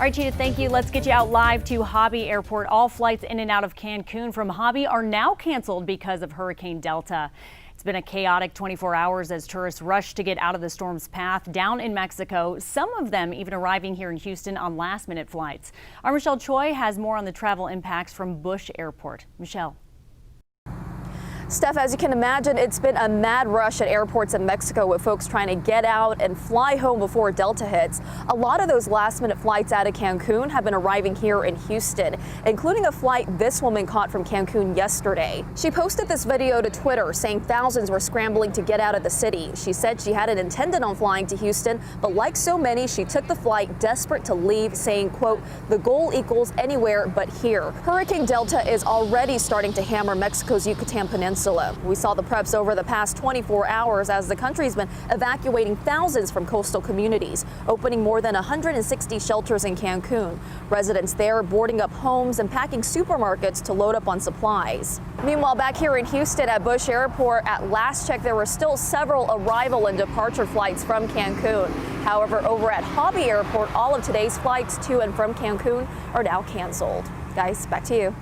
All right, Cheetah, thank you. Let's get you out live to Hobby Airport. All flights in and out of Cancun from Hobby are now canceled because of Hurricane Delta. It's been a chaotic 24 hours as tourists rush to get out of the storm's path down in Mexico, some of them even arriving here in Houston on last-minute flights. Our Michelle Choi has more on the travel impacts from Bush Airport. Michelle. Steph, as you can imagine, it's been a mad rush at airports in Mexico with folks trying to get out and fly home before Delta hits. A lot of those last-minute flights out of Cancun have been arriving here in Houston, including a flight this woman caught from Cancun yesterday. She posted this video to Twitter saying thousands were scrambling to get out of the city. She said she hadn't intended on flying to Houston, but like so many, she took the flight desperate to leave, saying, quote, "The goal equals anywhere but here." Hurricane Delta is already starting to hammer Mexico's Yucatan Peninsula. We saw the preps over the past 24 hours as the country's been evacuating thousands from coastal communities, opening more than 160 shelters in Cancun. Residents there boarding up homes and packing supermarkets to load up on supplies. Meanwhile, back here in Houston at Bush Airport, at last check, there were still several arrival and departure flights from Cancun. However, over at Hobby Airport, all of today's flights to and from Cancun are now canceled. Guys, back to you.